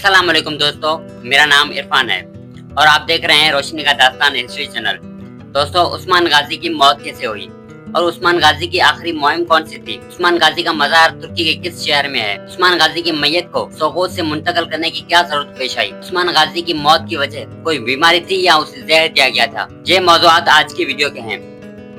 अस्सलाम वालेकुम दोस्तों, मेरा नाम इरफान है और आप देख रहे हैं रोशनी का दास्तान हिस्ट्री चैनल। दोस्तों, उस्मान गाजी की मौत कैसे हुई और उस्मान गाजी की आखिरी मुहिम कौन सी थी? उस्मान गाजी का मज़ार तुर्की के किस शहर में है? उस्मान गाजी की मैयत को सोगोत से मुंतकिल करने की क्या जरूरत पेश आई? उस्मान गाजी की मौत की वजह कोई बीमारी थी या उसे जहर दिया गया था? ये मौज़ूआत आज की वीडियो के हैं।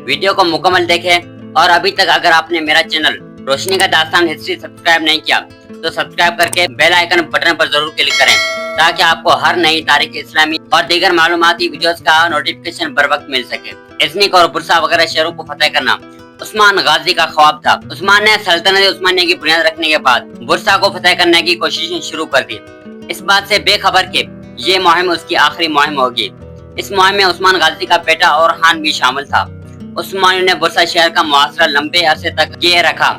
वीडियो को मुकम्मल देखें और अभी तक अगर आपने मेरा चैनल रोशनी का दास्तान हिस्ट्री सब्सक्राइब नहीं किया तो सब्सक्राइब करके बेल आइकन बटन पर जरूर क्लिक करें ताकि आपको हर नई तारीख इस्लामी और दीगर मालूमाती वीडियोस का नोटिफिकेशन बर वक्त मिल सके। इज़्निक और बुरसा वगैरह शहरों को फतह करना उस्मान गाजी का ख्वाब था। उस्मान ने सल्तनत उस्मानिया की बुनियाद रखने के बाद बुरसा को फतह करने की कोशिशें शुरू कर दी, इस बात से बेखबर के ये मुहिम उसकी आखिरी मुहिम होगी। इस मुहिम में उस्मान गाजी का बेटा ओरहान भी शामिल था। उस्मानियों ने बुरसा शहर का मुआसरा लंबे अरसे तक किए रखा।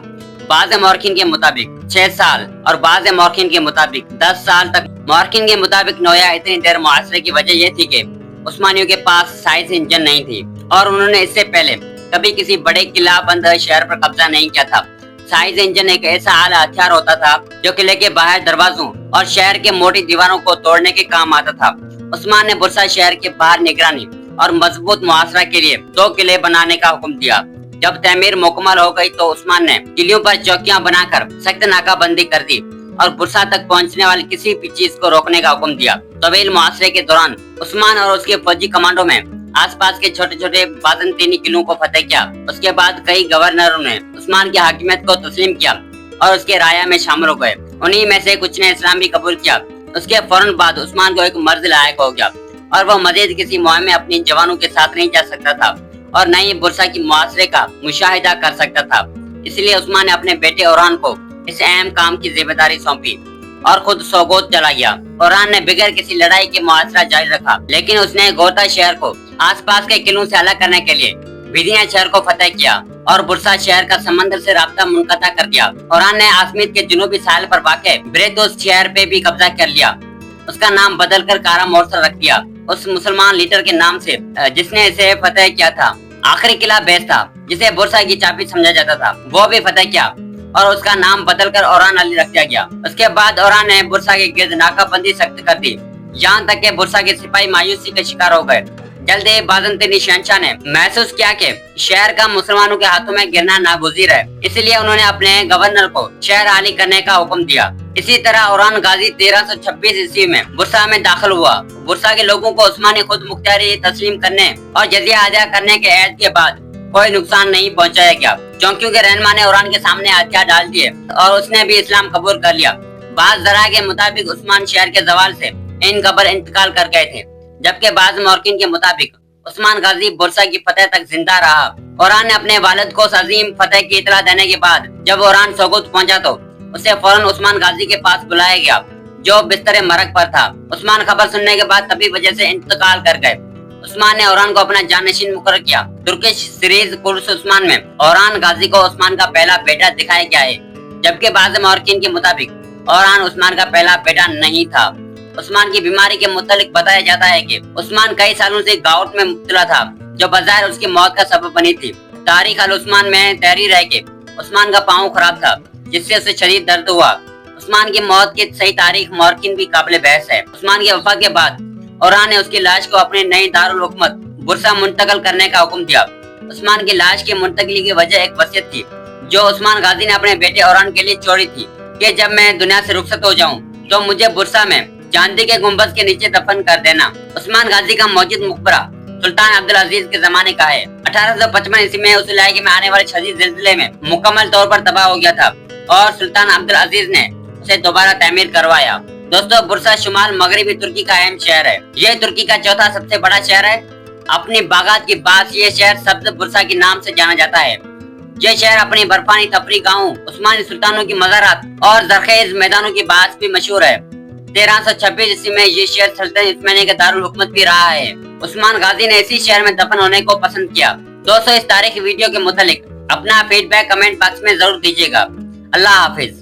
बाज़ मौरखीन के मुताबिक 6 साल और बाज़ मौरखीन के मुताबिक 10 साल तक। मौरखीन के मुताबिक नोया इतनी देर मुआसरे की वजह ये थी कि उस्मानियों के पास साइज इंजन नहीं थी और उन्होंने इससे पहले कभी किसी बड़े किला बंद शहर पर कब्जा नहीं किया था। साइज इंजन एक ऐसा आला हथियार होता था जो किले के बाहर दरवाजों और शहर के मोटी दीवारों को तोड़ने के काम आता था। उस्मान ने बुरसा शहर के बाहर निगरानी और मजबूत मुआसरा के लिए 2 किले बनाने का हुक्म दिया। जब तमीर मुकम्मल हो गई तो उस्मान ने किलियों पर चौकियां बनाकर सख्त नाकाबंदी कर दी और बुरसा तक पहुंचने वाली किसी भी चीज को रोकने का हुक्म दिया। तवील मुआसरे के दौरान उस्मान और उसके फौजी कमांडो में आसपास के छोटे छोटे बाज़ंतीनी किलों को फतेह किया। उसके बाद कई गवर्नरों ने उस्मान की हाकिमियत को तस्लीम किया और उसके राया में शामिल हो गए। उन्हीं में से कुछ ने इस्लाम भी कबूल किया। उसके फौरन बाद उस्मान को एक मर्ज लायक हो गया और वह मजीद किसी मुहिम में अपनी जवानों के साथ नहीं जा सकता था और न ही बुरसा की मुआसरे का मुशाहिदा कर सकता था। इसलिए उस्मान ने अपने बेटे ओरहान को इस अहम काम की जिम्मेदारी सौंपी और खुद सोगोत चला गया। ओरहान ने बगैर किसी लड़ाई के मुआसरा जारी रखा, लेकिन उसने गोता शहर को आसपास के किलों से अलग करने के लिए विदिया शहर को फतेह किया और बुरसा शहर का समंदर से राब्ता मुनक़ता कर दिया। ओरहान ने आसमीत के जुनूबी साहिल पर वाक़े ब्रेदोस शहर पे भी कब्जा कर लिया। उसका नाम बदलकर कारा मोर्सा रख दिया उस मुसलमान लीडर के नाम से जिसने इसे फतेह किया था। आखिरी किला बेस था जिसे बुरसा की चाबी समझा जाता था, वो भी फतेह किया और उसका नाम बदलकर ओरहान अली रख दिया गया। उसके बाद ओरहान ने बुरसा के गिर्द नाकाबंदी सख्त कर दी, यहाँ तक के बुरसा के सिपाही मायूसी के शिकार हो गए। जल्द ही बाज़ंतीनी शहंशाह ने महसूस किया कि शहर का मुसलमानों के हाथों में गिरना नागुज़ीर है, इसलिए उन्होंने अपने गवर्नर को शहर हाली करने का हुक्म दिया। इसी तरह ओरहान गाजी 1326 ईस्वी में बुरसा में दाखिल हुआ। बुरसा के लोगों को उस्मानी खुद मुख्तारी तस्लीम करने और जजिया अदा करने के ऐद के बाद कोई नुकसान नहीं पहुंचाया गया, क्योंकि रहनुमा ने ओरहान के सामने हथियार डाल दिए और उसने भी इस्लाम कबूल कर लिया। बाज़ ज़रा के मुताबिक उस्मान शहर के जवाल से इन कबर इंतकाल कर गए थे, जबकि बाज़ मौरखीन के मुताबिक उस्मान गाजी बुरसा की फतेह तक जिंदा रहा। ओरहान ने अपने वालिद को उस अजीम फतेह की इतला देने के बाद जब ओरहान सोगोत पहुंचा तो उसे फौरन उस्मान गाजी के पास बुलाया गया, जो बिस्तर मरग पर था। उस्मान खबर सुनने के बाद तभी वजह से इंतकाल कर गए। उस्मान ने ओरहान को अपना जानशीन मुकर्रर किया। तुर्किश सीरीज कुर्स उस्मान में ओरहान गाजी को उस्मान का पहला बेटा दिखाया गया है, जबकि बाज़ मौरखीन के मुताबिक ओरहान उस्मान का पहला बेटा नहीं था। उस्मान की बीमारी के मुतालिक बताया जाता है कि उस्मान कई सालों से गाउट में मुब्तला था, जो बाज़ाहिर उसकी मौत का सबब बनी थी। तारीख अल उस्मान में तहरीर है कि उस्मान का पाँव खराब था, जिससे उसे शदीद दर्द हुआ। उस्मान की मौत की सही तारीख मौरखीन भी काबिल बहस है। उस्मान की वफात के बाद ओरहान ने उसकी लाश को अपने नई दारुल हुकूमत बुरसा मुंतकिल करने का हुक्म दिया। उस्मान की लाश की मुंतकली की वजह एक वसीयत थी जो उस्मान गाजी ने अपने बेटे ओरहान के लिए छोड़ी थी कि जब मैं दुनिया से रुखसत हो जाऊं तो मुझे बुरसा में चांदी के गुंबद के नीचे दफन कर देना। उस्मान गाजी का मौजूद मकबरा सुल्तान अब्दुल अजीज के जमाने का है। 1855 ईस्वी में उस इलाके में आने वाले शदीद जिलजिले में मुकम्मल तौर पर तबाह हो गया था और सुल्तान अब्दुल अजीज ने उसे दोबारा तामीर करवाया। दोस्तों, बुरसा शुमाल मगरबी तुर्की का अहम शहर है। यह तुर्की का चौथा सबसे बड़ा शहर है। अपनी बागात की बात ये शहर सब्ज बुरसा के नाम से जाना जाता है। यह शहर अपनी बर्फानी तफरी गाहों, उस्मानी सुल्तानों की मज़ारात और जरखेज मैदानों की बात भी मशहूर है। 1326 ईस्वी में ये शहर सल्तनत उस्मानिया का दारुल हुकूमत भी रहा है। उस्मान गाजी ने इसी शहर में दफन होने को पसंद किया। दोस्तों, इस तारीखी वीडियो के मुतालिक अपना फीडबैक कमेंट बॉक्स में जरूर दीजिएगा। अल्लाह हाफिज।